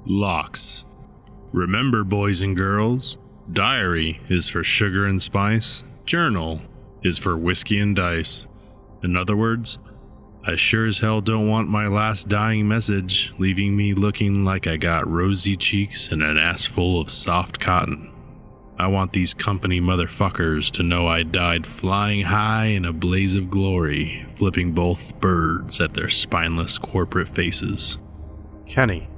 Locks. Remember, boys and girls, diary is for sugar and spice, journal is for whiskey and dice. In other words, I sure as hell don't want my last dying message leaving me looking like I got rosy cheeks and an ass full of soft cotton. I want these company motherfuckers to know I died flying high in a blaze of glory, flipping both birds at their spineless corporate faces. Kenny,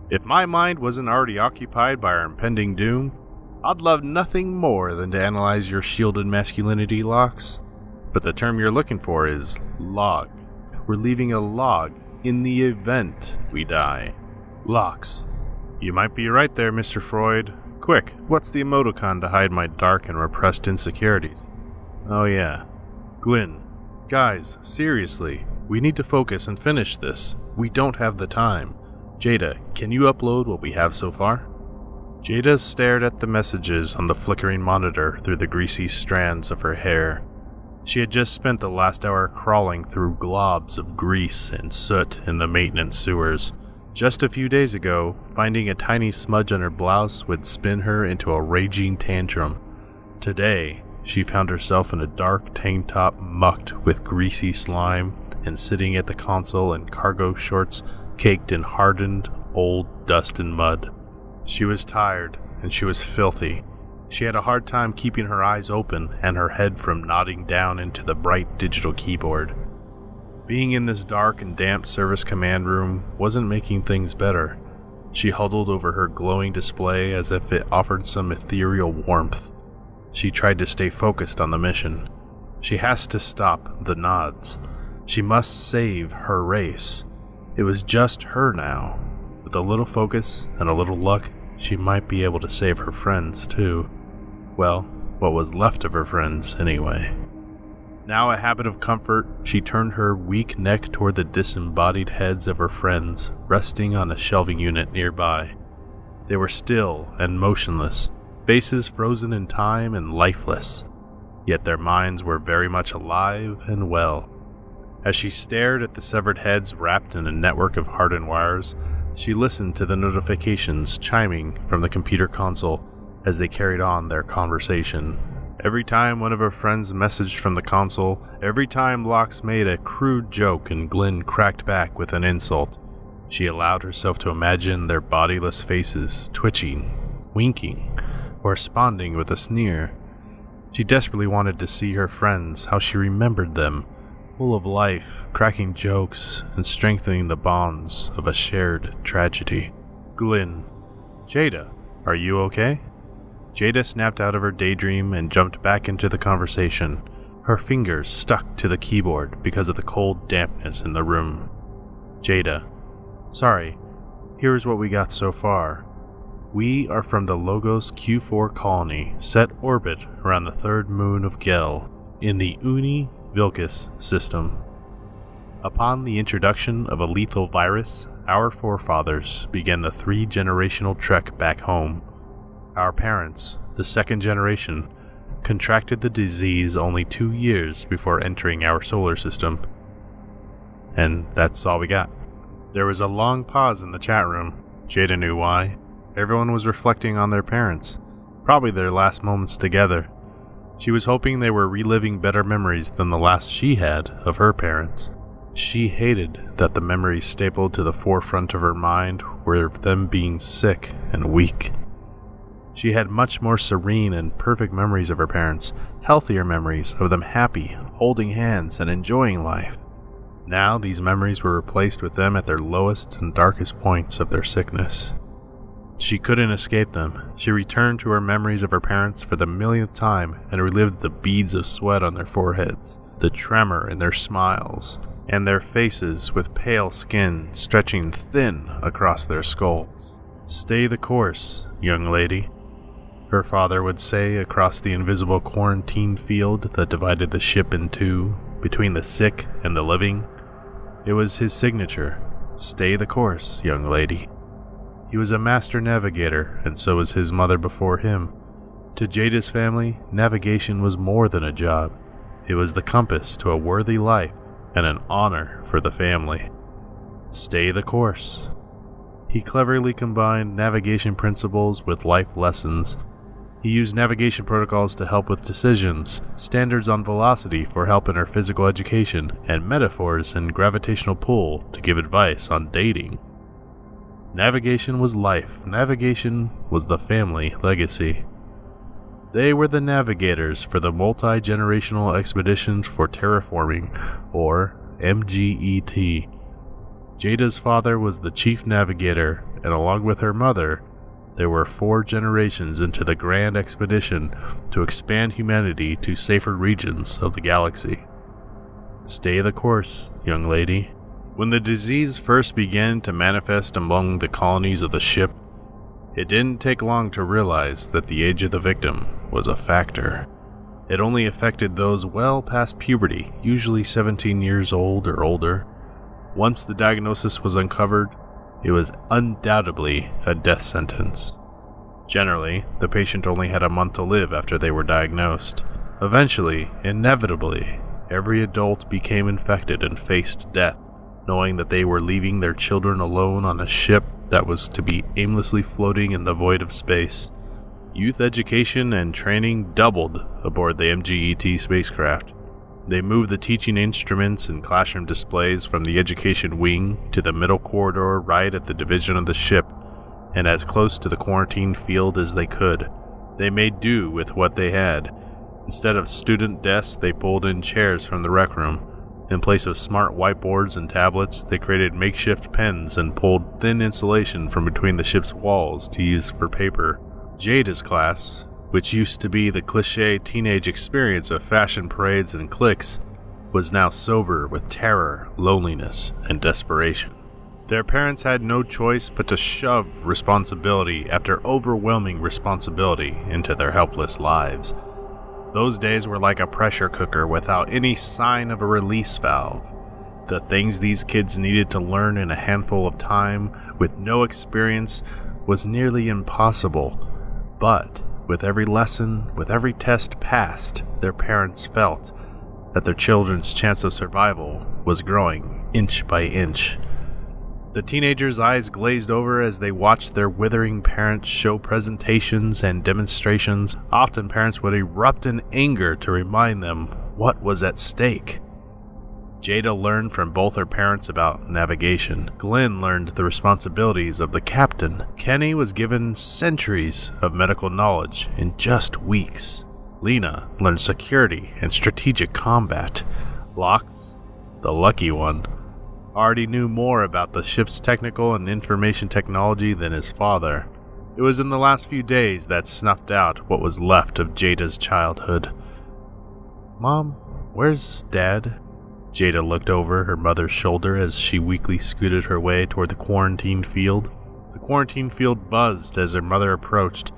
if my mind wasn't already occupied by our impending doom, I'd love nothing more than to analyze your shielded masculinity, Locks. But the term you're looking for is log. We're leaving a log in the event we die. Locks. You might be right there, Mr. Freud. Quick, what's the emoticon to hide my dark and repressed insecurities? Oh yeah, Glyn. Guys, seriously, we need to focus and finish this. We don't have the time. Jada, can you upload what we have so far? Jada stared at the messages on the flickering monitor through the greasy strands of her hair. She had just spent the last hour crawling through globs of grease and soot in the maintenance sewers. Just a few days ago, finding a tiny smudge on her blouse would spin her into a raging tantrum. Today, she found herself in a dark tank top mucked with greasy slime and sitting at the console in cargo shorts caked in hardened, old dust and mud. She was tired, and she was filthy. She had a hard time keeping her eyes open and her head from nodding down into the bright digital keyboard. Being in this dark and damp service command room wasn't making things better. She huddled over her glowing display as if it offered some ethereal warmth. She tried to stay focused on the mission. She has to stop the nods. She must save her race. It was just her now. With a little focus and a little luck, she might be able to save her friends too. Well, what was left of her friends anyway. Now a habit of comfort, she turned her weak neck toward the disembodied heads of her friends, resting on a shelving unit nearby. They were still and motionless, faces frozen in time and lifeless, yet their minds were very much alive and well. As she stared at the severed heads wrapped in a network of hardened wires, she listened to the notifications chiming from the computer console as they carried on their conversation. Every time one of her friends messaged from the console, every time Locks made a crude joke and Glyn cracked back with an insult, she allowed herself to imagine their bodiless faces twitching, winking, or responding with a sneer. She desperately wanted to see her friends, how she remembered them, full of life, cracking jokes, and strengthening the bonds of a shared tragedy. Glyn. Jada, are you okay? Jada snapped out of her daydream and jumped back into the conversation. Her fingers stuck to the keyboard because of the cold dampness in the room. Jada. Sorry, here's what we got so far. We are from the Logos Q4 colony, set orbit around the third moon of Gel, in the Uni Vilcus system. Upon the introduction of a lethal virus, our forefathers began the 3-generational trek back home. Our parents, the second generation, contracted the disease only 2 years before entering our solar system. And that's all we got. There was a long pause in the chat room. Jada knew why. Everyone was reflecting on their parents, probably their last moments together. She was hoping they were reliving better memories than the last she had of her parents. She hated that the memories stapled to the forefront of her mind were of them being sick and weak. She had much more serene and perfect memories of her parents, healthier memories of them happy, holding hands, and enjoying life. Now these memories were replaced with them at their lowest and darkest points of their sickness. She couldn't escape them. She returned to her memories of her parents for the millionth time and relived the beads of sweat on their foreheads, the tremor in their smiles, and their faces with pale skin stretching thin across their skulls. Stay the course, young lady, her father would say across the invisible quarantine field that divided the ship in two, between the sick and the living. It was his signature. Stay the course, young lady. He was a master navigator, and so was his mother before him. To Jada's family, navigation was more than a job. It was the compass to a worthy life and an honor for the family. Stay the course. He cleverly combined navigation principles with life lessons. He used navigation protocols to help with decisions, standards on velocity for help in her physical education, and metaphors and gravitational pull to give advice on dating. Navigation was life. Navigation was the family legacy. They were the navigators for the Multi-Generational Expeditions for Terraforming, or MGET. Jada's father was the chief navigator, and along with her mother, there were 4 generations into the grand expedition to expand humanity to safer regions of the galaxy. Stay the course, young lady. When the disease first began to manifest among the colonies of the ship, it didn't take long to realize that the age of the victim was a factor. It only affected those well past puberty, usually 17 years old or older. Once the diagnosis was uncovered, it was undoubtedly a death sentence. Generally, the patient only had a month to live after they were diagnosed. Eventually, inevitably, every adult became infected and faced death, knowing that they were leaving their children alone on a ship that was to be aimlessly floating in the void of space. Youth education and training doubled aboard the MGET spacecraft. They moved the teaching instruments and classroom displays from the education wing to the middle corridor right at the division of the ship, and as close to the quarantine field as they could. They made do with what they had. Instead of student desks, they pulled in chairs from the rec room. In place of smart whiteboards and tablets, they created makeshift pens and pulled thin insulation from between the ship's walls to use for paper. Jada's class, which used to be the cliché teenage experience of fashion parades and cliques, was now sober with terror, loneliness, and desperation. Their parents had no choice but to shove responsibility after overwhelming responsibility into their helpless lives. Those days were like a pressure cooker without any sign of a release valve. The things these kids needed to learn in a handful of time with no experience was nearly impossible. But with every lesson, with every test passed, their parents felt that their children's chance of survival was growing inch by inch. The teenagers' eyes glazed over as they watched their withering parents show presentations and demonstrations. Often parents would erupt in anger to remind them what was at stake. Jada learned from both her parents about navigation. Glenn learned the responsibilities of the captain. Kenny was given centuries of medical knowledge in just weeks. Lena learned security and strategic combat. Lox, the lucky one, already knew more about the ship's technical and information technology than his father. It was in the last few days that snuffed out what was left of Jada's childhood. "Mom, where's Dad?" Jada looked over her mother's shoulder as she weakly scooted her way toward the quarantine field. The quarantine field buzzed as her mother approached.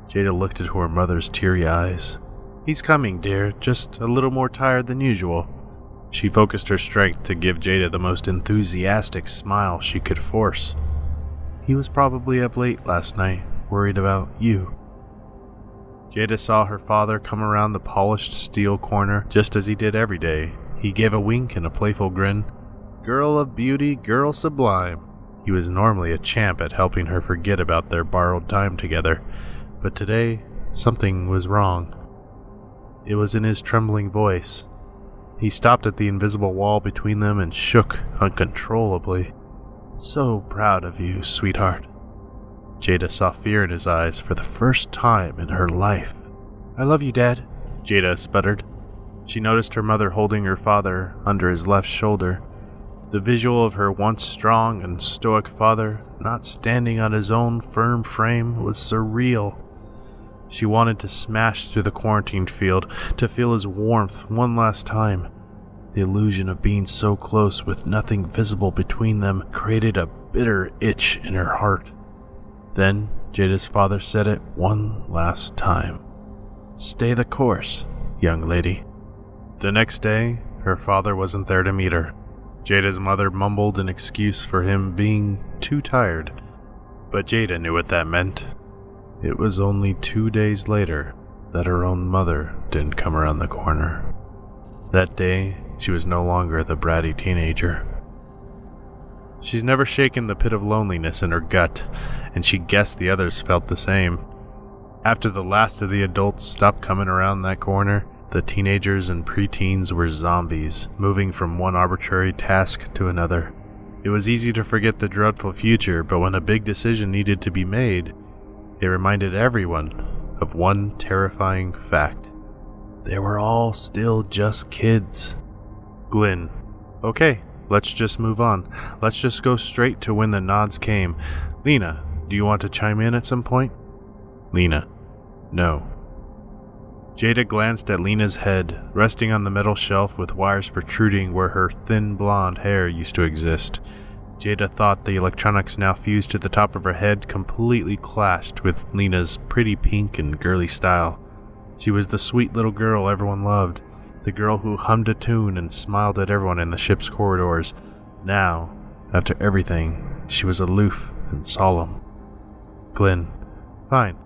Jada looked into her mother's teary eyes. "He's coming, dear, just a little more tired than usual." She focused her strength to give Jada the most enthusiastic smile she could force. "He was probably up late last night, worried about you." Jada saw her father come around the polished steel corner just as he did every day. He gave a wink and a playful grin. Girl of beauty, girl sublime. He was normally a champ at helping her forget about their borrowed time together, but today something was wrong. It was in his trembling voice. He stopped at the invisible wall between them and shook uncontrollably. "So proud of you, sweetheart." Jada saw fear in his eyes for the first time in her life. "I love you, Dad," Jada sputtered. She noticed her mother holding her father under his left shoulder. The visual of her once strong and stoic father not standing on his own firm frame was surreal. She wanted to smash through the quarantine field to feel his warmth one last time. The illusion of being so close with nothing visible between them created a bitter itch in her heart. Then Jada's father said it one last time. "Stay the course, young lady." The next day, her father wasn't there to meet her. Jada's mother mumbled an excuse for him being too tired, but Jada knew what that meant. It was only 2 days later that her own mother didn't come around the corner. That day, she was no longer the bratty teenager. She's never shaken the pit of loneliness in her gut, and she guessed the others felt the same. After the last of the adults stopped coming around that corner, the teenagers and preteens were zombies, moving from one arbitrary task to another. It was easy to forget the dreadful future, but when a big decision needed to be made, it reminded everyone of one terrifying fact. They were all still just kids. Glynn. Okay, let's just move on. Let's just go straight to when the nods came. Lena, do you want to chime in at some point? Lena. No. Jada glanced at Lena's head, resting on the metal shelf with wires protruding where her thin blonde hair used to exist. Jada thought the electronics now fused to the top of her head completely clashed with Lena's pretty pink and girly style. She was the sweet little girl everyone loved, the girl who hummed a tune and smiled at everyone in the ship's corridors. Now, after everything, she was aloof and solemn. Glynn. Fine.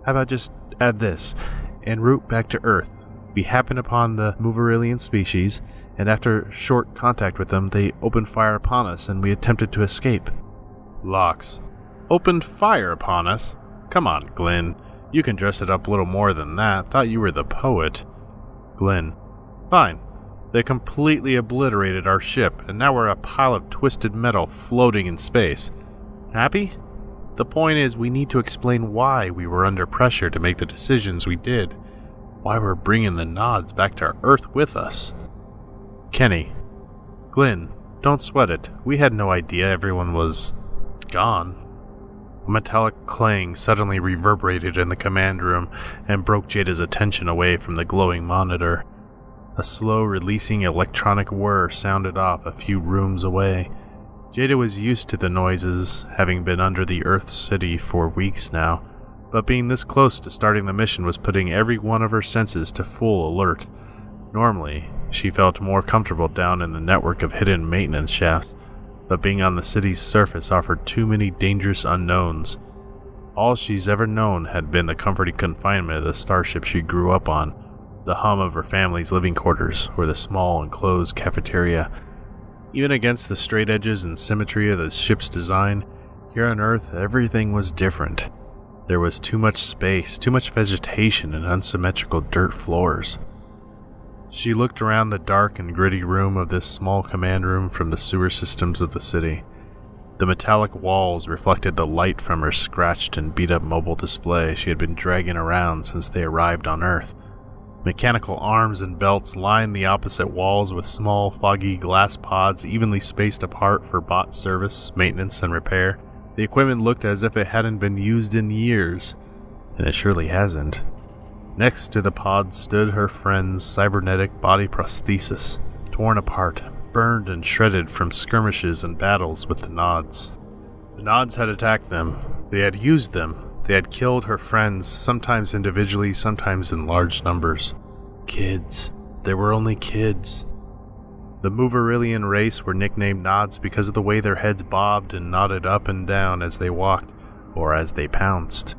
How about just add this? En route back to Earth, we happened upon the Moverilian species, and after short contact with them, they opened fire upon us and we attempted to escape. Lox. Opened fire upon us? Come on, Glynn. You can dress it up a little more than that. Thought you were the poet. Glynn. Fine. They completely obliterated our ship, and now we're a pile of twisted metal floating in space. Happy? The point is, we need to explain why we were under pressure to make the decisions we did. Why we're bringing the nods back to Earth with us. Kenny. Glynn, don't sweat it. We had no idea everyone was gone. A metallic clang suddenly reverberated in the command room and broke Jada's attention away from the glowing monitor. A slow releasing electronic whir sounded off a few rooms away. Jada was used to the noises, having been under the Earth City for weeks now, but being this close to starting the mission was putting every one of her senses to full alert. Normally, she felt more comfortable down in the network of hidden maintenance shafts, but being on the city's surface offered too many dangerous unknowns. All she's ever known had been the comforting confinement of the starship she grew up on, the hum of her family's living quarters, or the small enclosed cafeteria. Even against the straight edges and symmetry of the ship's design, here on Earth everything was different. There was too much space, too much vegetation, and unsymmetrical dirt floors. She looked around the dark and gritty room of this small command room from the sewer systems of the city. The metallic walls reflected the light from her scratched and beat-up mobile display she had been dragging around since they arrived on Earth. Mechanical arms and belts lined the opposite walls with small, foggy glass pods evenly spaced apart for bot service, maintenance, and repair. The equipment looked as if it hadn't been used in years, and it surely hasn't. Next to the pods stood her friend's cybernetic body prosthesis, torn apart, burned and shredded from skirmishes and battles with the nods. The nods had attacked them. They had used them. They had killed her friends, sometimes individually, sometimes in large numbers. Kids. They were only kids. The Moverilian race were nicknamed Nods because of the way their heads bobbed and nodded up and down as they walked, or as they pounced.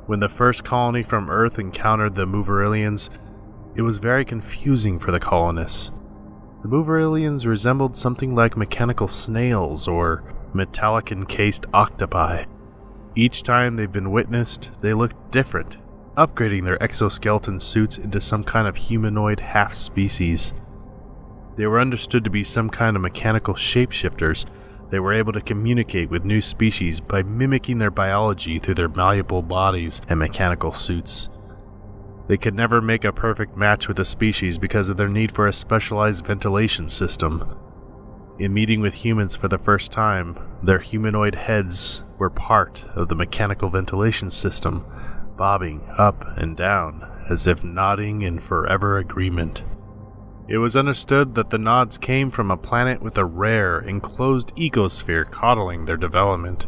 When the first colony from Earth encountered the Moverilians, it was very confusing for the colonists. The Moverilians resembled something like mechanical snails or metallic-encased octopi. Each time they've been witnessed, they looked different, upgrading their exoskeleton suits into some kind of humanoid half-species. They were understood to be some kind of mechanical shapeshifters. They were able to communicate with new species by mimicking their biology through their malleable bodies and mechanical suits. They could never make a perfect match with a species because of their need for a specialized ventilation system. In meeting with humans for the first time, their humanoid heads were part of the mechanical ventilation system, bobbing up and down as if nodding in forever agreement. It was understood that the nods came from a planet with a rare, enclosed ecosphere coddling their development.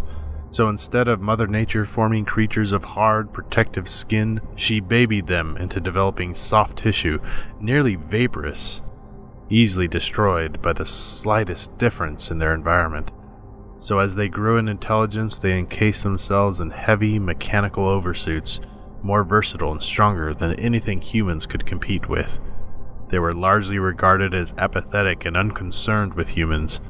So instead of Mother Nature forming creatures of hard, protective skin, she babied them into developing soft tissue, nearly vaporous, easily destroyed by the slightest difference in their environment. So as they grew in intelligence, they encased themselves in heavy, mechanical oversuits, more versatile and stronger than anything humans could compete with. They were largely regarded as apathetic and unconcerned with humans.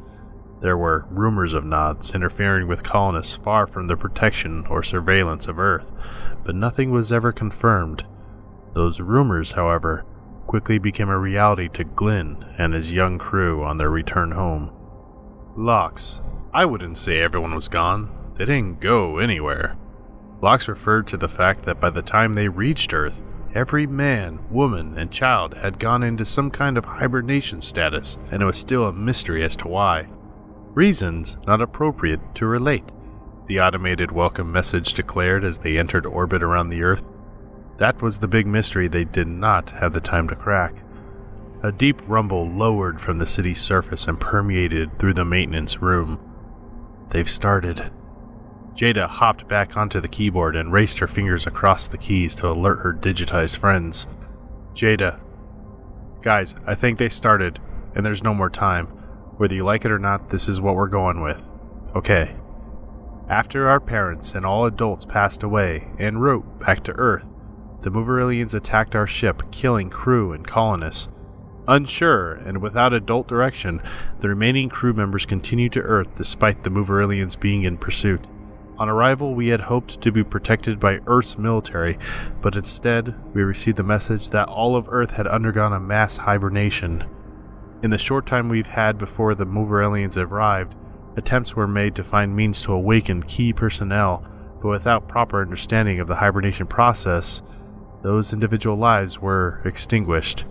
There were rumors of nods interfering with colonists far from the protection or surveillance of Earth, but nothing was ever confirmed. Those rumors, however, quickly became a reality to Glynn and his young crew on their return home. Lox. I wouldn't say everyone was gone. They didn't go anywhere. Lox referred to the fact that by the time they reached Earth, every man, woman, and child had gone into some kind of hibernation status, and it was still a mystery as to why. Reasons not appropriate to relate, the automated welcome message declared as they entered orbit around the Earth. That was the big mystery they did not have the time to crack. A deep rumble lowered from the city's surface and permeated through the maintenance room. They've started. Jada hopped back onto the keyboard and raced her fingers across the keys to alert her digitized friends. Jada. Guys, I think they started, and there's no more time. Whether you like it or not, this is what we're going with. Okay. After our parents and all adults passed away en route back to Earth, the Moveralians attacked our ship, killing crew and colonists. Unsure and without adult direction, the remaining crew members continued to Earth despite the Moveralians being in pursuit. On arrival, we had hoped to be protected by Earth's military, but instead, we received the message that all of Earth had undergone a mass hibernation. In the short time we've had before the Moveralians arrived, attempts were made to find means to awaken key personnel, but without proper understanding of the hibernation process, those individual lives were extinguished.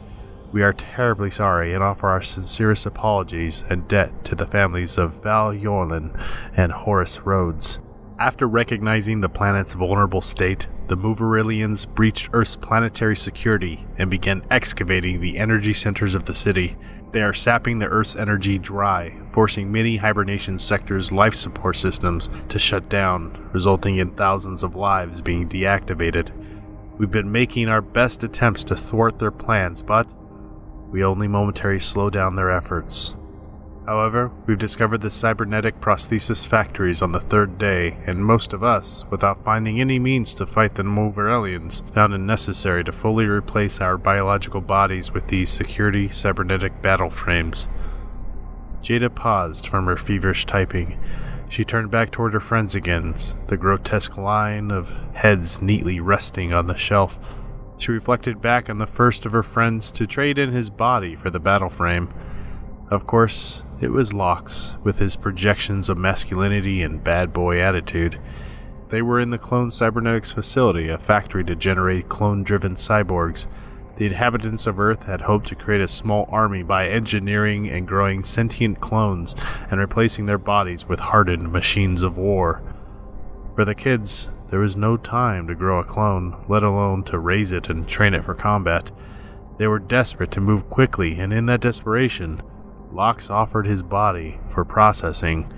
We are terribly sorry and offer our sincerest apologies and debt to the families of Val Yorlin and Horace Rhodes. After recognizing the planet's vulnerable state, the Moveralians breached Earth's planetary security and began excavating the energy centers of the city. They are sapping the Earth's energy dry, forcing many hibernation sectors' life support systems to shut down, resulting in thousands of lives being deactivated. We've been making our best attempts to thwart their plans, but we only momentarily slow down their efforts. However, we've discovered the cybernetic prosthesis factories on the third day, and most of us, without finding any means to fight the Moveralians, found it necessary to fully replace our biological bodies with these security cybernetic battle frames. Jada paused from her feverish typing. She turned back toward her friends again, the grotesque line of heads neatly resting on the shelf. She reflected back on the first of her friends to trade in his body for the battle frame. Of course, it was Lox, with his projections of masculinity and bad boy attitude. They were in the Clone Cybernetics facility, a factory to generate clone-driven cyborgs. The inhabitants of Earth had hoped to create a small army by engineering and growing sentient clones and replacing their bodies with hardened machines of war. For the kids, there was no time to grow a clone, let alone to raise it and train it for combat. They were desperate to move quickly, and in that desperation, Lox offered his body for processing.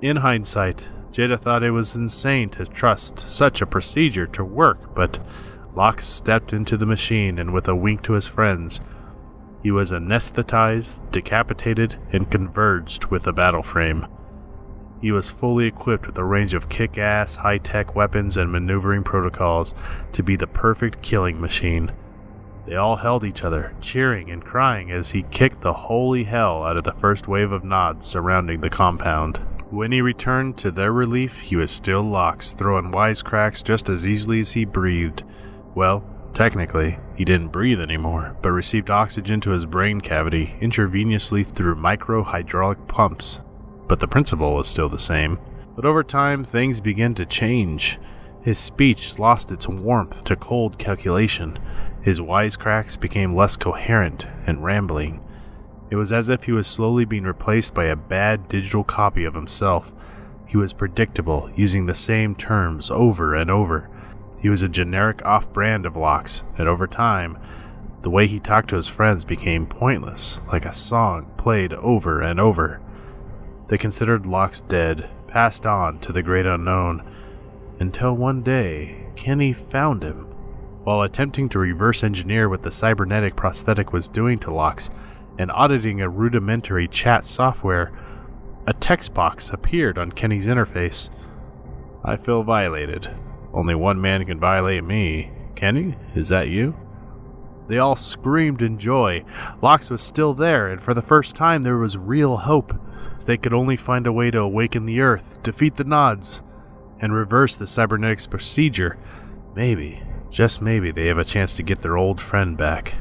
In hindsight, Jada thought it was insane to trust such a procedure to work, but Lox stepped into the machine and with a wink to his friends, he was anesthetized, decapitated, and converged with the battle frame. He was fully equipped with a range of kick-ass, high-tech weapons and maneuvering protocols to be the perfect killing machine. They all held each other, cheering and crying as he kicked the holy hell out of the first wave of nods surrounding the compound. When he returned to their relief, he was still Lox, throwing wisecracks just as easily as he breathed. Well, technically, he didn't breathe anymore, but received oxygen to his brain cavity intravenously through micro-hydraulic pumps. But the principle was still the same. But over time, things began to change. His speech lost its warmth to cold calculation. His wisecracks became less coherent and rambling. It was as if he was slowly being replaced by a bad digital copy of himself. He was predictable, using the same terms over and over. He was a generic off-brand of Lox, and over time, the way he talked to his friends became pointless, like a song played over and over. They considered Lox dead, passed on to the great unknown, until one day, Kenny found him. While attempting to reverse engineer what the cybernetic prosthetic was doing to Lox and auditing a rudimentary chat software, a text box appeared on Kenny's interface. "I feel violated. Only one man can violate me. Kenny, is that you?" They all screamed in joy. Lox was still there, and for the first time there was real hope. If they could only find a way to awaken the Earth, defeat the Nods, and reverse the cybernetics procedure, maybe, just maybe, they have a chance to get their old friend back.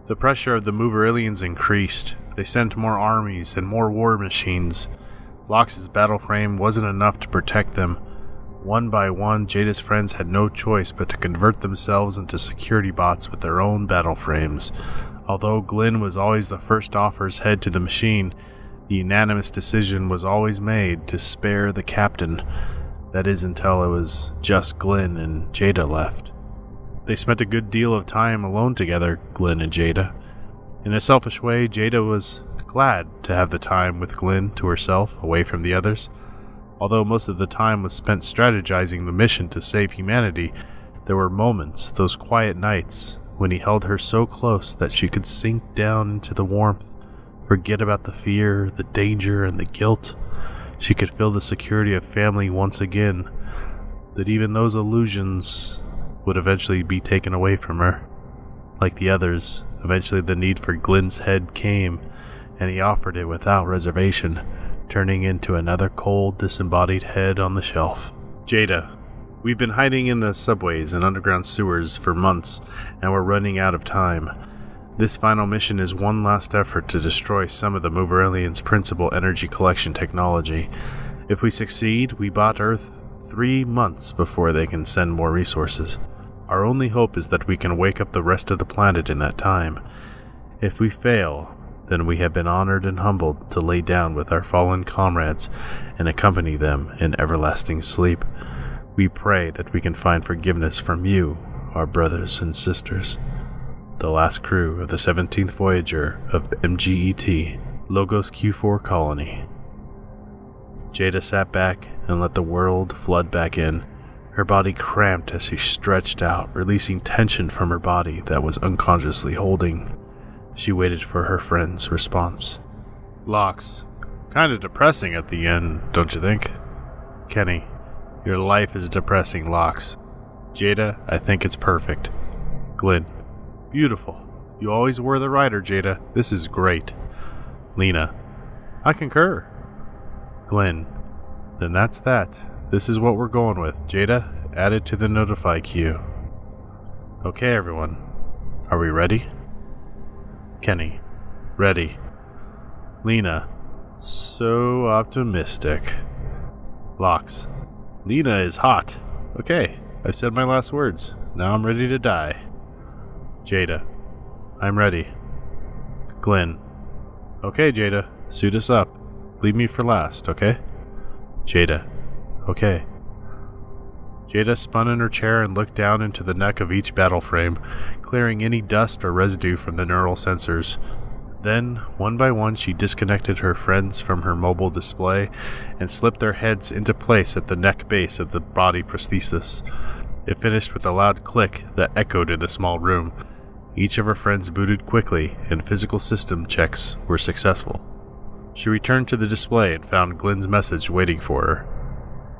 The pressure of the mover aliens increased. They sent more armies and more war machines. Lox's battle frame wasn't enough to protect them. One by one, Jada's friends had no choice but to convert themselves into security bots with their own battle frames. Although Glenn was always the first to offer his head to the machine, the unanimous decision was always made to spare the captain. That is, until it was just Glenn and Jada left. They spent a good deal of time alone together, Glenn and Jada. In a selfish way, Jada was glad to have the time with Glenn to herself, away from the others. Although most of the time was spent strategizing the mission to save humanity, there were moments, those quiet nights, when he held her so close that she could sink down into the warmth, forget about the fear, the danger, and the guilt. She could feel the security of family once again, that even those illusions would eventually be taken away from her. Like the others, eventually the need for Glenn's head came, and he offered it without reservation, turning into another cold, disembodied head on the shelf. Jada, we've been hiding in the subways and underground sewers for months, and we're running out of time. This final mission is one last effort to destroy some of the Mover Aliens' principal energy collection technology. If we succeed, we bought Earth 3 months before they can send more resources. Our only hope is that we can wake up the rest of the planet in that time. If we fail, then we have been honored and humbled to lay down with our fallen comrades and accompany them in everlasting sleep. We pray that we can find forgiveness from you, our brothers and sisters. The last crew of the 17th Voyager of MGET, Logos Q4 Colony. Jada sat back and let the world flood back in. Her body cramped as she stretched out, releasing tension from her body that was unconsciously holding. She waited for her friend's response. Lox, kinda depressing at the end, don't you think? Kenny, your life is depressing, Lox. Jada, I think it's perfect. Glenn, beautiful. You always were the writer, Jada. This is great. Lena, I concur. Glenn, then that's that. This is what we're going with. Jada, add it to the notify queue. Okay, everyone. Are we ready? Kenny, ready. Lena, so optimistic. Lox, Lena is hot. Okay, I said my last words. Now I'm ready to die. Jada, I'm ready. Glenn, okay, Jada, suit us up. Leave me for last, okay? Jada, okay. Jada spun in her chair and looked down into the neck of each battle frame, clearing any dust or residue from the neural sensors. Then, one by one, she disconnected her friends from her mobile display and slipped their heads into place at the neck base of the body prosthesis. It finished with a loud click that echoed in the small room. Each of her friends booted quickly, and physical system checks were successful. She returned to the display and found Glenn's message waiting for her.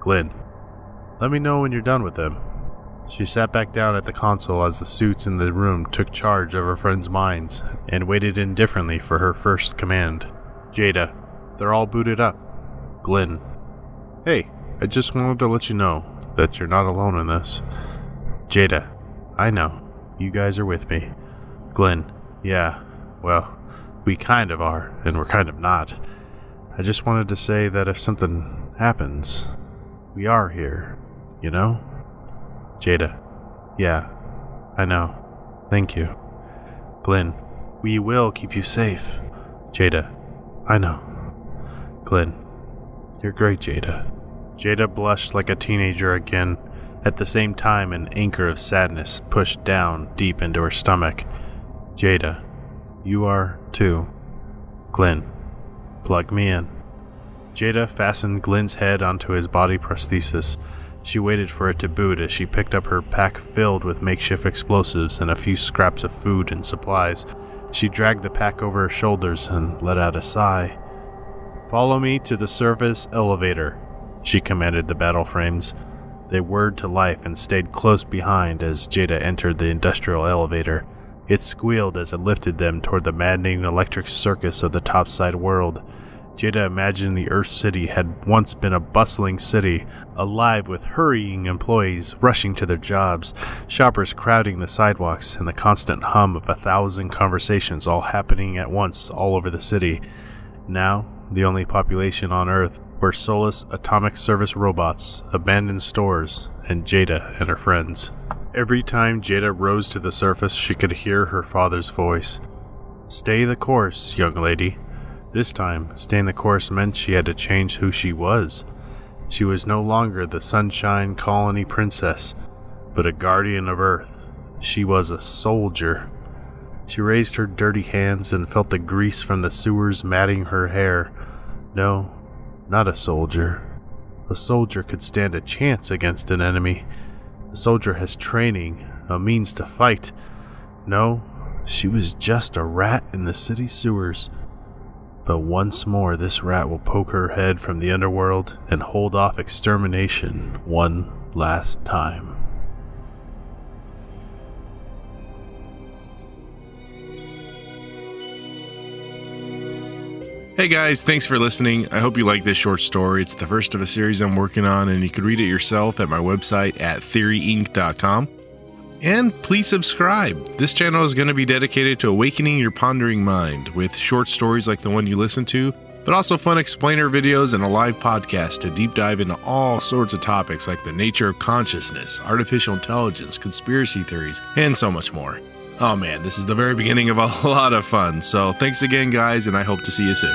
Glenn, let me know when you're done with them. She sat back down at the console as the suits in the room took charge of her friends' minds and waited indifferently for her first command. Jada, they're all booted up. Glenn, hey, I just wanted to let you know that you're not alone in this. Jada, I know. You guys are with me. Glenn, yeah, well, we kind of are, and we're kind of not. I just wanted to say that if something happens, we are here, you know? Jada, yeah, I know. Thank you. Glenn, we will keep you safe. Jada, I know. Glenn, you're great, Jada. Jada blushed like a teenager again. At the same time, an anchor of sadness pushed down deep into her stomach. Jada, you are, too. Glenn, plug me in. Jada fastened Glenn's head onto his body prosthesis. She waited for it to boot as she picked up her pack filled with makeshift explosives and a few scraps of food and supplies. She dragged the pack over her shoulders and let out a sigh. Follow me to the surface elevator, she commanded the battle frames. They whirred to life and stayed close behind as Jada entered the industrial elevator. It squealed as it lifted them toward the maddening electric circus of the topside world. Jada imagined the Earth City had once been a bustling city, alive with hurrying employees rushing to their jobs, shoppers crowding the sidewalks, and the constant hum of 1,000 conversations all happening at once all over the city. Now, the only population on Earth were soulless atomic service robots, abandoned stores, and Jada and her friends. Every time Jada rose to the surface, she could hear her father's voice. "Stay the course, young lady." This time, staying the course meant she had to change who she was. She was no longer the Sunshine Colony princess, but a guardian of Earth. She was a soldier. She raised her dirty hands and felt the grease from the sewers matting her hair. No, not a soldier. A soldier could stand a chance against an enemy. A soldier has training, a means to fight. No, she was just a rat in the city sewers. But once more this rat will poke her head from the underworld and hold off extermination one last time. Hey guys, thanks for listening. I hope you like this short story. It's the first of a series I'm working on, and you can read it yourself at my website at theoryinc.com. And please subscribe. This channel is going to be dedicated to awakening your pondering mind with short stories like the one you listen to, but also fun explainer videos and a live podcast to deep dive into all sorts of topics like the nature of consciousness, artificial intelligence, conspiracy theories, and so much more. Oh man, this is the very beginning of a lot of fun. So thanks again, guys, and I hope to see you soon.